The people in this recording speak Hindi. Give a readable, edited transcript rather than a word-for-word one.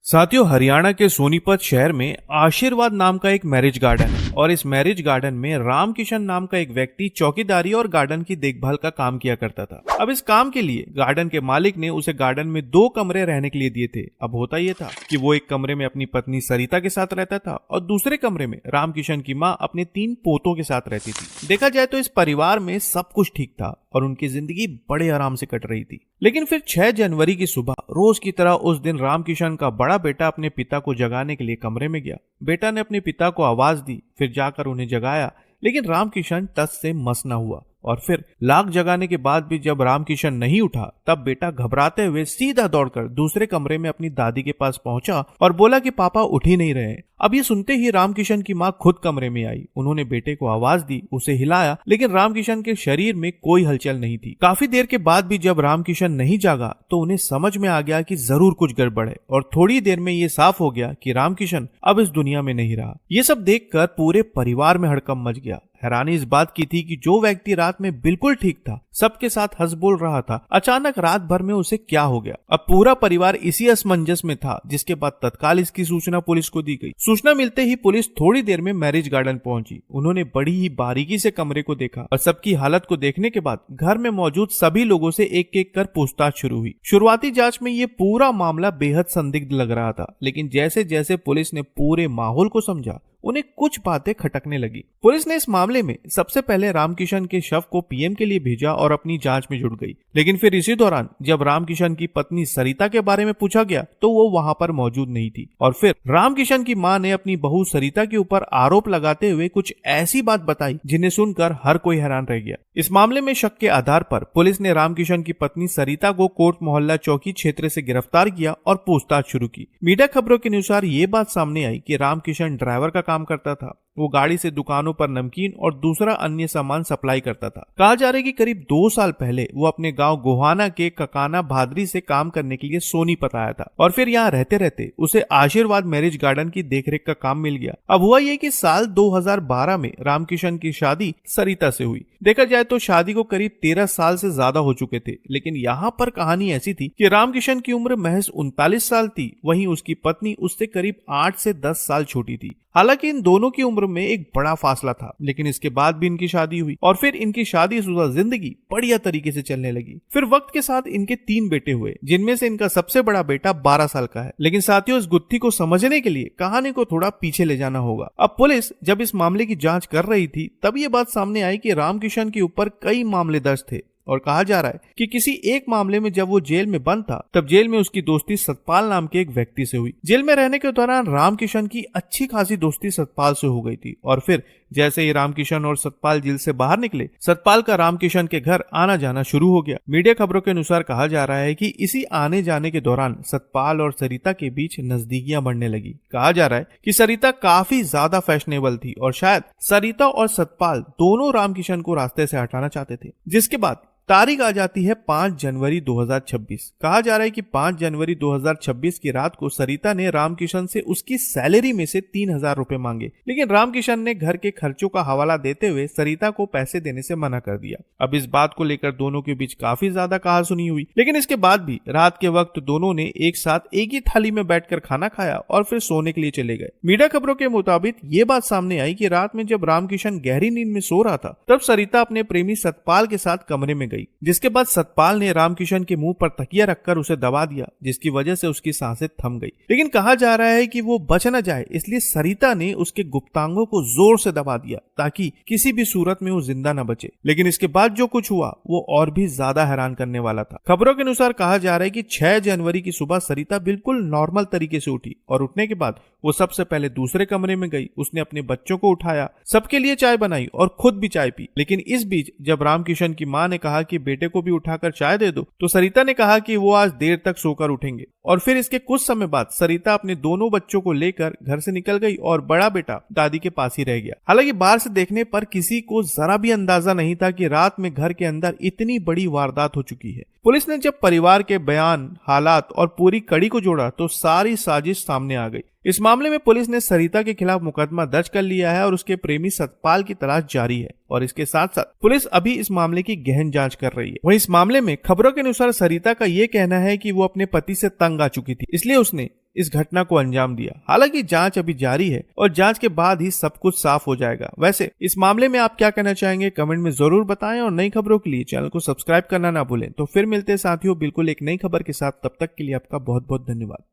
साथियों, हरियाणा के सोनीपत शहर में आशीर्वाद नाम का एक मैरिज गार्डन है और इस मैरिज गार्डन में रामकिशन नाम का एक व्यक्ति चौकीदारी और गार्डन की देखभाल का काम किया करता था। अब इस काम के लिए गार्डन के मालिक ने उसे गार्डन में 2 कमरे रहने के लिए दिए थे। अब होता यह था कि वो एक कमरे में अपनी पत्नी सरिता के साथ रहता था और दूसरे कमरे में रामकिशन की माँ अपने 3 पोतों के साथ रहती थी। देखा जाए तो इस परिवार में सब कुछ ठीक था और उनकी जिंदगी बड़े आराम से कट रही थी। लेकिन फिर 6 जनवरी की सुबह रोज की तरह उस दिन रामकिशन का बड़ा बेटा अपने पिता को जगाने के लिए कमरे में गया। बेटा ने अपने पिता को आवाज दी, फिर जाकर उन्हें जगाया, लेकिन रामकिशन टस से मस न हुआ। और फिर लाख जगाने के बाद भी जब रामकिशन नहीं उठा, तब बेटा घबराते हुए सीधा दौड़कर दूसरे कमरे में अपनी दादी के पास पहुंचा और बोला कि पापा उठ ही नहीं रहे। अब ये सुनते ही रामकिशन की माँ खुद कमरे में आई। उन्होंने बेटे को आवाज दी, उसे हिलाया, लेकिन रामकिशन के शरीर में कोई हलचल नहीं थी। काफी देर के बाद भी जब रामकिशन नहीं जागा तो उन्हें समझ में आ गया कि जरूर कुछ गड़बड़ है और थोड़ी देर में ये साफ हो गया कि रामकिशन अब इस दुनिया में नहीं रहा। ये सब देखकर पूरे परिवार में हड़कंप मच गया। हैरानी इस बात की थी कि जो व्यक्ति रात में बिल्कुल ठीक था, सबके साथ हंस बोल रहा था, अचानक रात भर में उसे क्या हो गया। अब पूरा परिवार इसी असमंजस में था, जिसके बाद तत्काल इसकी सूचना पुलिस को दी गई। सूचना मिलते ही पुलिस थोड़ी देर में मैरिज गार्डन पहुंची। उन्होंने बड़ी ही बारीकी से कमरे को देखा और सबकी हालत को देखने के बाद घर में मौजूद सभी लोगों से एक एक कर पूछताछ शुरू हुई। शुरुआती जांच में ये पूरा मामला बेहद संदिग्ध लग रहा था, लेकिन जैसे जैसे पुलिस ने पूरे माहौल को समझा, उन्हें कुछ बातें खटकने लगी। पुलिस ने इस मामले में सबसे पहले रामकिशन के शव को पीएम के लिए भेजा और अपनी जांच में जुट गई। लेकिन फिर इसी दौरान जब रामकिशन की पत्नी सरिता के बारे में पूछा गया तो वो वहां पर मौजूद नहीं थी। और फिर रामकिशन की मां ने अपनी बहू सरिता के ऊपर आरोप लगाते हुए कुछ ऐसी बात बताई जिन्हें सुनकर हर कोई हैरान रह गया। इस मामले में शक के आधार पर पुलिस ने रामकिशन की पत्नी सरिता को कोट मोहल्ला चौकी क्षेत्र से गिरफ्तार किया और पूछताछ शुरू की। मीडिया खबरों के अनुसार ये बात सामने आई कि रामकिशन ड्राइवर का काम करता था। वो गाड़ी से दुकानों पर नमकीन और दूसरा अन्य सामान सप्लाई करता था। कहा जा रहा है कि करीब 2 साल पहले वो अपने गांव गोहाना के ककाना भादरी से काम करने के लिए सोनीपत आया था और फिर यहाँ रहते रहते उसे आशीर्वाद मैरिज गार्डन की देखरेख का काम मिल गया। अब हुआ ये कि साल 2012 में रामकिशन की शादी सरिता से हुई। देखा जाए तो शादी को करीब 13 साल से ज्यादा हो चुके थे, लेकिन यहाँ पर कहानी ऐसी थी कि रामकिशन की उम्र महज 39 साल थी, वहीं उसकी पत्नी उससे करीब 8 से 10 साल छोटी थी। हालांकि इन दोनों की उम्र में एक बड़ा फासला था, लेकिन इसके बाद भी इनकी शादी हुई और फिर इनकी शादीशुदा जिंदगी बढ़िया तरीके से चलने लगी। फिर वक्त के साथ इनके 3 बेटे हुए, जिनमें से इनका सबसे बड़ा बेटा 12 साल का है। लेकिन साथियों, इस गुत्थी को समझने के लिए कहानी को थोड़ा पीछे ले जाना होगा। अब पुलिस जब इस मामले की जांच कर रही थी, तब ये बात सामने आई कि रामकिशन के ऊपर कई मामले दर्ज थे और कहा जा रहा है कि किसी एक मामले में जब वो जेल में बंद था, तब जेल में उसकी दोस्ती सतपाल नाम के एक व्यक्ति से हुई। जेल में रहने के दौरान रामकिशन की अच्छी खासी दोस्ती सतपाल से हो गई थी और फिर जैसे ही रामकिशन और सतपाल जेल से बाहर निकले, सतपाल का रामकिशन के घर आना जाना शुरू हो गया। मीडिया खबरों के अनुसार कहा जा रहा है कि इसी आने जाने के दौरान सतपाल और सरिता के बीच नजदीकियां बढ़ने लगी। कहा जा रहा है कि सरिता काफी ज्यादा फैशनेबल थी और शायद सरिता और सतपाल दोनों रामकिशन को रास्ते से हटाना चाहते थे। जिसके बाद तारीख आ जाती है 5 जनवरी 2026। कहा जा रहा है कि 5 जनवरी 2026 की रात को सरिता ने रामकिशन से उसकी सैलरी में से 3000 रुपए मांगे, लेकिन रामकिशन ने घर के खर्चों का हवाला देते हुए सरिता को पैसे देने से मना कर दिया। अब इस बात को लेकर दोनों के बीच काफी ज्यादा कहासुनी हुई, लेकिन इसके बाद भी रात के वक्त दोनों ने एक साथ एक ही थाली में बैठकर खाना खाया और फिर सोने के लिए चले गए। मीडिया खबरों के मुताबिक ये बात सामने आई कि रात में जब रामकिशन गहरी नींद में सो रहा था, तब सरिता अपने प्रेमी सतपाल के साथ कमरे में गई। जिसके बाद सतपाल ने रामकिशन के मुंह पर तकिया रखकर उसे दबा दिया, जिसकी वजह से उसकी सांसें थम गई। लेकिन कहा जा रहा है कि वो बच न जाए, इसलिए सरिता ने उसके गुप्तांगों को जोर से दबा दिया ताकि किसी भी सूरत में वो जिंदा न बचे। लेकिन इसके बाद जो कुछ हुआ वो और भी ज्यादा हैरान करने वाला था। खबरों के अनुसार कहा जा रहा है कि 6 जनवरी की सुबह सरिता बिल्कुल नॉर्मल तरीके से उठी और उठने के बाद वो सबसे पहले दूसरे कमरे में गई। उसने अपने बच्चों को उठाया, सबके लिए चाय बनाई और खुद भी चाय पी। लेकिन इस बीच जब रामकिशन की मां ने कहा कि बेटे को भी उठाकर चाय दे दो, तो सरिता ने कहा कि वो आज देर तक सोकर उठेंगे। और फिर इसके कुछ समय बाद सरिता अपने दोनों बच्चों को लेकर घर से निकल गई और बड़ा बेटा दादी के पास ही रह गया। हालांकि बाहर से देखने पर किसी को जरा भी अंदाजा नहीं था कि रात में घर के अंदर इतनी बड़ी वारदात हो चुकी है। पुलिस ने जब परिवार के बयान, हालात और पूरी कड़ी को जोड़ा तो सारी साजिश सामने आ गई। इस मामले में पुलिस ने सरिता के खिलाफ मुकदमा दर्ज कर लिया है और उसके प्रेमी सतपाल की तलाश जारी है और इसके साथ साथ पुलिस अभी इस मामले की गहन जांच कर रही है। वहीं इस मामले में खबरों के अनुसार सरिता का ये कहना है कि वो अपने पति से तंग आ चुकी थी, इसलिए उसने इस घटना को अंजाम दिया। हालांकि जांच अभी जारी है और जांच के बाद ही सब कुछ साफ हो जाएगा। वैसे इस मामले में आप क्या कहना चाहेंगे कमेंट में जरूर बताएं और नई खबरों के लिए चैनल को सब्सक्राइब करना ना भूलें। तो फिर मिलते हैं साथियों बिल्कुल एक नई खबर के साथ, तब तक के लिए आपका बहुत बहुत धन्यवाद।